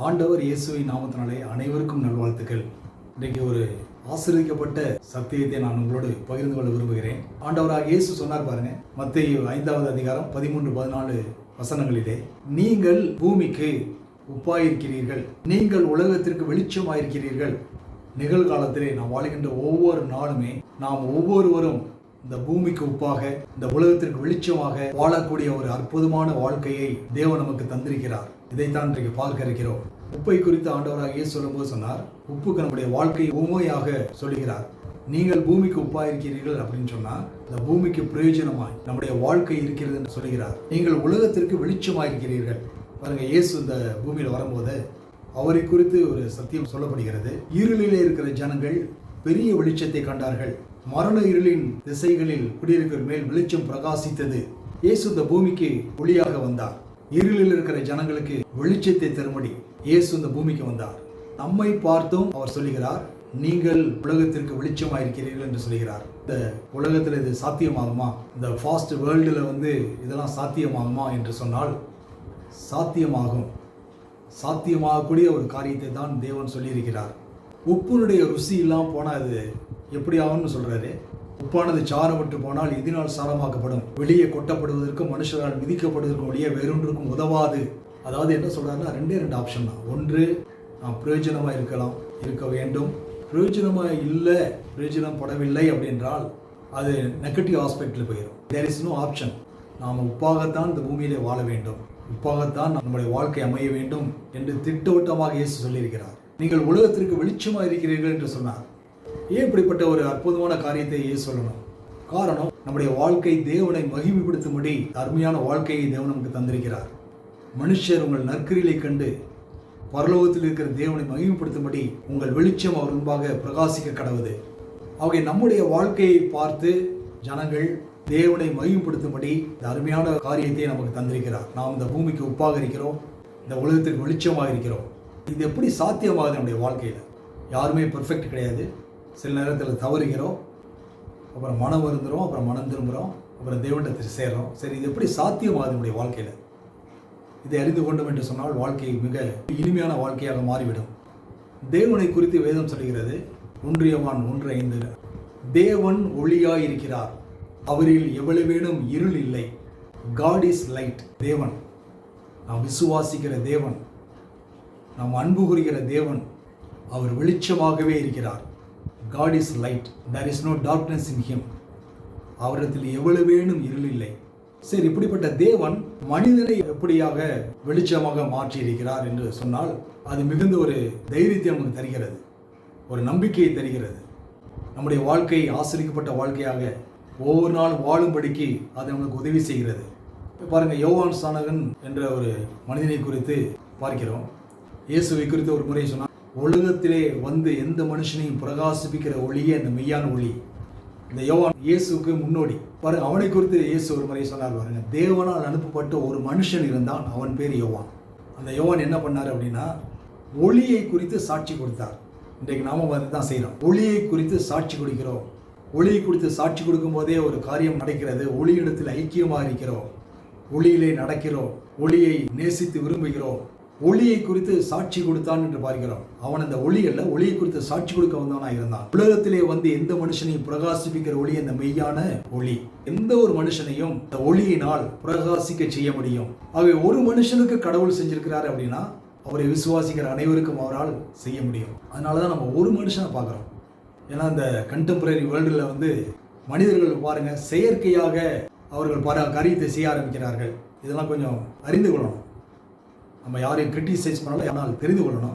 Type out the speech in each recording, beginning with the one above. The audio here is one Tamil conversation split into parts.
ஆண்டவர் இயேசுவின் நாமத்தினாலே அனைவருக்கும் நல்வாழ்த்துக்கள். இன்றைக்கு ஒரு ஆசீர்வதிக்கப்பட்ட சத்தியத்தை நான் உங்களோடு பகிர்ந்து கொள்ள விரும்புகிறேன். ஆண்டவராக இயேசு சொன்னார் பாருங்க, மத்தேயு 5வது அதிகாரம் 13-14 வசனங்களிலே, நீங்கள் பூமிக்கு உப்பாயிருக்கிறீர்கள், நீங்கள் உலகத்திற்கு வெளிச்சமாயிருக்கிறீர்கள். நிகழ்காலத்திலே நாம் வாழ்கின்ற ஒவ்வொரு நாளுமே நாம் ஒவ்வொருவரும் இந்த பூமிக்கு உப்பாக, இந்த உலகத்திற்கு வெளிச்சமாக வாழக்கூடிய ஒரு அற்புதமான வாழ்க்கையை தேவன் நமக்கு தந்திருக்கிறார். இதைத்தான் இன்றைக்கு பார்க்க இருக்கிறோம். உப்பை குறித்து ஆண்டவராக இயேசு சொல்லும்போது சொன்னார், உப்புக்கு நம்முடைய வாழ்க்கையை உண்மையாக சொல்லுகிறார். நீங்கள் பூமிக்கு உப்பாயிருக்கிறீர்கள் அப்படின்னு சொன்னா, இந்த பூமிக்கு பிரயோஜனமாய் நம்முடைய வாழ்க்கை இருக்கிறது என்று சொல்லுகிறார். நீங்கள் உலகத்திற்கு வெளிச்சமாயிருக்கிறீர்கள். பாருங்க, இயேசு இந்த பூமியில் வரும்போது அவரை குறித்து ஒரு சத்தியம் சொல்லப்படுகிறது. இருளிலே இருக்கிற ஜனங்கள் பெரிய வெளிச்சத்தை கண்டார்கள், மரண இருளின் திசைகளில் குடியிருக்கிற மேல் வெளிச்சம் பிரகாசித்தது. இயேசு இந்த பூமிக்கு ஒளியாக வந்தார். இருளில் இருக்கிற ஜனங்களுக்கு வெளிச்சத்தை தரும்படி இயேசு இந்த பூமிக்கு வந்தார். நம்மை பார்த்தும் அவர் சொல்லுகிறார், நீங்கள் உலகத்திற்கு வெளிச்சமாயிருக்கிறீர்கள் என்று சொல்கிறார். இந்த உலகத்தில் இது சாத்தியமாகுமா? இந்த ஃபாஸ்ட் வேர்ல்டில் இதெல்லாம் சாத்தியமாகுமா என்று சொன்னால் சாத்தியமாகும். சாத்தியமாகக்கூடிய ஒரு காரியத்தை தான் தேவன் சொல்லியிருக்கிறார். உப்புனுடைய ருசி இல்லாமல் போனால் அது எப்படி ஆகும்னு சொல்றாரு. உப்பானது சாரமற்று போனால் இதனால் சாரமாக்கப்படும், வெளியே கொட்டப்படுவதற்கும் மனுஷரால் மிதிக்கப்படுவதற்கும் ஒழிய வேறொன்றுக்கும் உதவாது. அதாவது என்ன சொல்றாருன்னா, ரெண்டே ஆப்ஷன் தான். ஒன்று, நாம் பிரயோஜனமாக இருக்க வேண்டும். பிரயோஜனமாக இல்லை, பிரயோஜனம் படவில்லை அப்படின்றால் அது நெகட்டிவ் ஆஸ்பெக்டில் போயிடும். There is no option. நாம் உப்பாகத்தான் இந்த பூமியிலே வாழ வேண்டும், உப்பாகத்தான் நம்முடைய வாழ்க்கை அமைய வேண்டும் என்று திட்டவட்டமாக இயேசு சொல்லியிருக்கிறார். நீங்கள் உலகத்திற்கு வெளிச்சமாக இருக்கிறீர்கள் என்று சொன்னார். ஏன் இப்படிப்பட்ட ஒரு அற்புதமான காரியத்தை இயேசு சொல்லணும்? காரணம், நம்முடைய வாழ்க்கை தேவனை மகிமைப்படுத்தும்படி அருமையான வாழ்க்கையை தேவன் நமக்கு தந்திருக்கிறார். மனுஷர் உங்கள் நற்கிரியை கண்டு பரலோகத்தில் இருக்கிற தேவனை மகிமைப்படுத்தும்படி உங்கள் வெளிச்சம் அவர் முன்பாக பிரகாசிக்க கடவுது. ஆகவே நம்முடைய வாழ்க்கையை பார்த்து ஜனங்கள் தேவனை மகிமைப்படுத்தும்படி இந்த அருமையான காரியத்தை நமக்கு தந்திருக்கிறார். நாம் இந்த பூமிக்கு உப்பாக இருக்கிறோம், இந்த உலகத்திற்கு வெளிச்சமாக இருக்கிறோம். இது எப்படி சாத்தியமாகுது? நம்முடைய வாழ்க்கையில் யாருமே பெர்ஃபெக்ட் கிடையாது. சில நேரத்தில் தவறுகிறோம், அப்புறம் மனம் வருந்துகிறோம், அப்புறம் மனம் திரும்புகிறோம், அப்புறம் தேவனிடத்தில் சேர்றோம். சரி, இது எப்படி சாத்தியமாகுது நம்முடைய வாழ்க்கையில்? இதை அறிந்து கொண்டோம் என்று சொன்னால் வாழ்க்கை மிக இனிமையான வாழ்க்கையாக மாறிவிடும். தேவனை குறித்து வேதம் சொல்கிறது, 1 யோவான் 1:5, தேவன் ஒளியாய் இருக்கிறார், அவரில் எவ்வளவேனும் இருள் இல்லை. God is light. தேவன், நாம் விசுவாசிக்கிற தேவன், நாம் அன்பு கூறுகிற தேவன், அவர் வெளிச்சமாகவே இருக்கிறார். God is light. There is no darkness in him. அவரிடத்தில் எவ்வளவேனும் இருள் இல்லை. சரி, இப்படிப்பட்ட தேவன் மனிதனை எப்படியாக வெளிச்சமாக மாற்றி இருக்கிறார் என்று சொன்னால் அது மிகுந்த ஒரு தைரியத்தை நமக்கு தருகிறது, ஒரு நம்பிக்கையை தருகிறது. நம்முடைய வாழ்க்கை ஆசீர்வதிக்கப்பட்ட வாழ்க்கையாக ஒவ்வொரு நாளும் வாழும்படிக்கு அது நமக்கு உதவி செய்கிறது. பாருங்க, யோவான் ஸ்நானகன் என்ற ஒரு மனிதனை குறித்து பார்க்கிறோம். இயேசுவை குறித்து ஒரு முறை சொன்னார், உலகத்திலே எந்த மனுஷனையும் பிரகாசிப்பிக்கிற ஒளியே அந்த மெய்யான ஒளி. இந்த யோவான் இயேசுக்கு முன்னோடி. பாருங்க, அவனை குறித்து இயேசு ஒரு முறை சொன்னார் பாருங்க, தேவனால் அனுப்பப்பட்ட ஒரு மனுஷன் இருந்தான், அவன் பேர் யோவான். அந்த யோவான் என்ன பண்ணார் அப்படின்னா, ஒளியை குறித்து சாட்சி கொடுத்தார். இன்றைக்கு நாம தான் செய்கிறோம், ஒளியை குறித்து சாட்சி கொடுக்கிறோம். ஒளியை குறித்து சாட்சி கொடுக்கும் போதே ஒரு காரியம் நடக்கிறது. ஒளியிடத்தில் ஐக்கியமாக இருக்கிறோம், ஒளியிலே நடக்கிறோம், ஒளியை நேசித்து விரும்புகிறோம். ஒளியை குறித்து சாட்சி கொடுத்தான் என்று பார்க்கிறோம். அவன் அந்த ஒளி அல்ல, ஒளியை குறித்து சாட்சி கொடுக்க வந்தவனாக இருந்தான். உலகத்திலே எந்த மனுஷனையும் பிரகாசிப்பிக்கிற ஒளி அந்த மெய்யான ஒளி. எந்த ஒரு மனுஷனையும் இந்த ஒளியினால் பிரகாசிக்க செய்ய முடியும். ஆகவே ஒரு மனுஷனுக்கு கடவுள் செஞ்சிருக்கிறார் அப்படின்னா அவரை விசுவாசிக்கிற அனைவருக்கும் அவரால் செய்ய முடியும். அதனாலதான் நம்ம ஒரு மனுஷனை பார்க்கிறோம். ஏன்னா இந்த கண்டெம்பரரி வேர்ல்டில் மனிதர்கள் பாருங்க, செயற்கையாக அவர்கள் பல காரியத்தை செய்ய ஆரம்பிக்கிறார்கள். இதெல்லாம் கொஞ்சம் அறிந்து கொள்ளணும். நம்ம யாரையும் கிரிட்டிசைஸ் பண்ணலாம், ஆனால் தெரிந்து கொள்ளணும்.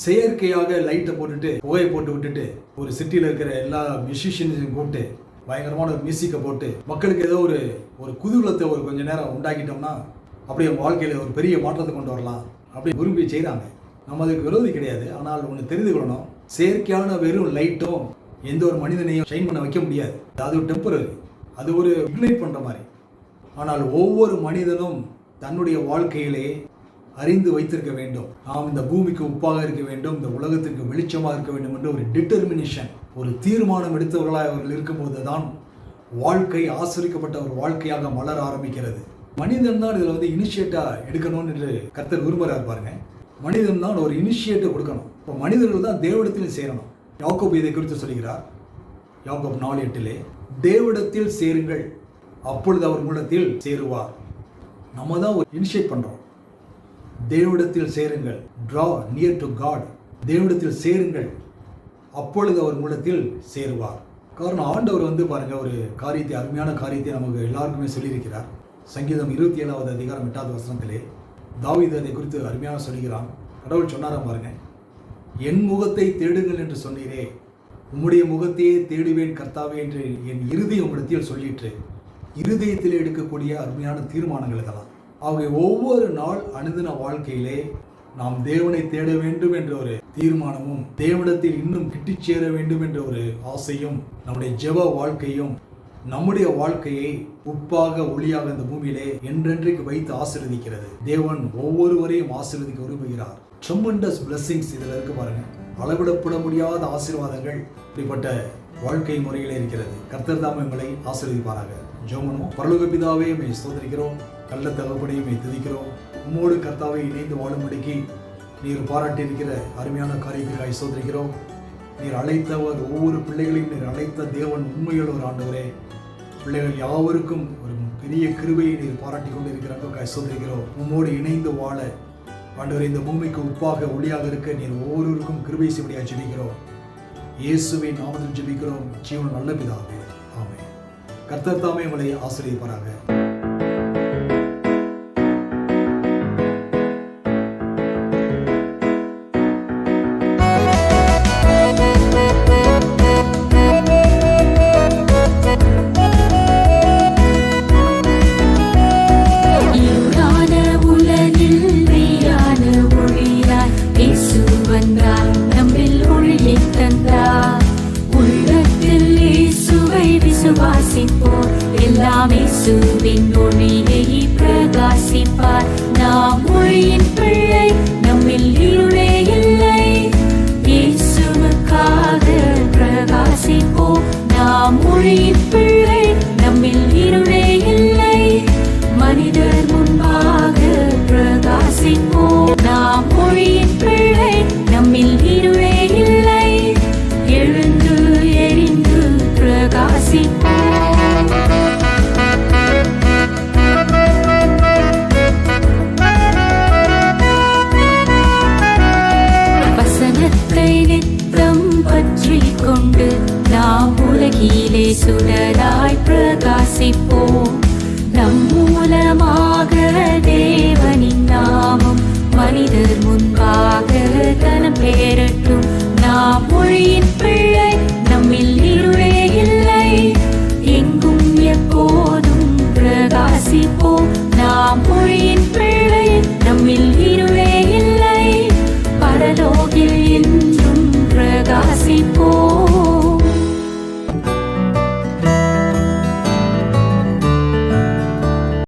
செயற்கையாக லைட்டை போட்டுட்டு, புகையை போட்டு விட்டுட்டு, ஒரு சிட்டியில் இருக்கிற எல்லா மியூசிஷியன்ஸையும் கூப்பிட்டு பயங்கரமான ஒரு மியூசிக்கை போட்டு மக்களுக்கு ஏதோ ஒரு குதூகலத்தை கொஞ்ச நேரம் உண்டாக்கிட்டோம்னா அப்படியே வாழ்க்கையில் ஒரு பெரிய மாற்றத்தை கொண்டு வரலாம் அப்படி விரும்பி செய்கிறாங்க. நம்ம அதுக்கு விரோதி கிடையாது. ஆனால் ஒன்று தெரிந்து கொள்ளணும், செயற்கையான வெறும் லைட்டும் எந்த ஒரு மனிதனையும் ஷைன் பண்ண வைக்க முடியாது. அது ஒரு டெம்பரரி, அது ஒரு இக்னைட் பண்ணுற மாதிரி. ஆனால் ஒவ்வொரு மனிதனும் தன்னுடைய வாழ்க்கையிலே அறிந்து வைத்திருக்க வேண்டும், நாம் இந்த பூமிக்கு உப்பாக இருக்க வேண்டும், இந்த உலகத்திற்கு வெளிச்சமாக இருக்க வேண்டும் என்று ஒரு டிட்டர்மினேஷன், ஒரு தீர்மானம் எடுத்தவர்களாக அவர்கள் இருக்கும்போது தான் வாழ்க்கை ஆசிரிக்கப்பட்ட ஒரு வாழ்க்கையாக மலர ஆரம்பிக்கிறது. மனிதன் தான் இதில் இனிஷியேட்டா எடுக்கணும்னு என்று கர்த்தர் விரும்புகிறார் பாருங்க. மனிதன் தான் ஒரு இனிஷியேட்டிவ் கொடுக்கணும். இப்போ மனிதர்கள் தான் தேவனிடத்தில் சேரணும். யாக்கோபு இதை குறித்து சொல்கிறார். யாக்கோபு 4:8 தேவனிடத்தில் சேருங்கள், அப்பொழுது அவர் உள்ளத்தில் சேருவார். நம்ம தான் ஒரு இனிஷியேட் பண்றோம். தேவனிடத்தில் சேருங்கள், draw near to God. தேவனிடத்தில் சேருங்கள், அப்பொழுது அவர் உள்ளத்தில் சேருவார். காரணம் ஆண்டவர் பாருங்க ஒரு காரியத்தை, அருமையான காரியத்தை நமக்கு எல்லாருக்குமே சொல்லியிருக்கிறார். சங்கீதம் 27வது அதிகாரம் 8வது வசனத்திலே தாவீது அதை குறித்து அருமையாக சொல்கிறான். கடவுள் சொன்னாராம் பாருங்க, என் முகத்தை தேடுங்கள் என்று சொன்னீரே, உம்முடைய முகத்தையே தேடுவேன் கர்த்தாவே என்று என் இருதயம் உம்மிடத்தில் சொல்லிற்று. இருதயத்தில் எடுக்கக்கூடிய அருமையான தீர்மானங்கள் இதெல்லாம். ஆகவே ஒவ்வொரு நாள் அனுதின வாழ்க்கையிலே நாம் தேவனை தேட வேண்டும் என்ற ஒரு தீர்மானமும், தேவனிடத்தில் இன்னும் கிட்டிச் சேர வேண்டும் என்ற ஒரு ஆசையும் நம்முடைய ஜெப வாழ்க்கையும் நம்முடைய வாழ்க்கையை உப்பாக ஒளியாக இந்த பூமியிலே என்றென்றைக்கு வைத்து ஆசீர்வதிக்கிறது. தேவன் ஒவ்வொருவரையும் ஆசீர்வதிக்க விரும்புகிறார். ட்ரெமெண்டஸ் blessings இதில் இருக்கு பாருங்க. அளவிடப்பட முடியாத ஆசீர்வாதங்கள் இப்படிப்பட்ட வாழ்க்கை முறையிலே இருக்கிறது. கர்த்தர் தாமே உங்களை ஆசீர்வதிப்பாராக. ஜெபம். பரலோக பிதாவே, உம்மை ஸ்தோத்திரிக்கிறோம். கள்ள தகப்பனே, உம்மை துதிக்கிறோம். உம்மோடு கர்த்தாவை இணைந்து வாழும்படிக்கு நீர் பாராட்டி இருக்கிற அருமையான காரியத்திற்காக ஸ்தோத்திரிக்கிறோம். நீர் அழைத்தவர் ஒவ்வொரு பிள்ளைகளையும் நீர் அழைத்த தேவன் உண்மையுள்ள ஒரு ஆண்டவரே. பிள்ளைகள் யாவருக்கும் ஒரு பெரிய கிருபையை நீர் பாராட்டி கொண்டு இருக்கிறாங்க. ஸ்தோத்திரிக்கிறோம். உம்மோடு இணைந்து வாழ ஆண்டவரே, இந்த பூமிக்கு உப்பாக ஒளியாக இருக்க நீர் ஒவ்வொருவருக்கும் கிருபை செய்வடியாக ஜெபிக்கிறோம். இயேசுவின் நாமத்தில் ஜெபிக்கிறோம் ஜீவன் நல்ல பிதாவே, ஆமென். கர்த்தர் தாமே உங்களை ஆசீர்வதிப்பாராக. எல்லாம் இயேசுவின் ஒளியை பிரகாசிப்பார். நாம் ஒளியின் பிள்ளை, நம்மில் இருளே இல்லை. இயேசுவுக்காக பிரகாசிப்போம். நாம் ஒளியின் பிள்ளை, நம்மில் இருளே இல்லை. மனிதர் முன்பாக பிரகாசிப்போம். நாம் ஒளியின் பிள்ளை, நம்மில் இருளே இல்லை. எழுந்து எரிந்து பிரகாசிப்போம். நித்தம் பற்றிக் கொண்டு நாம் உலகிலே சுடரா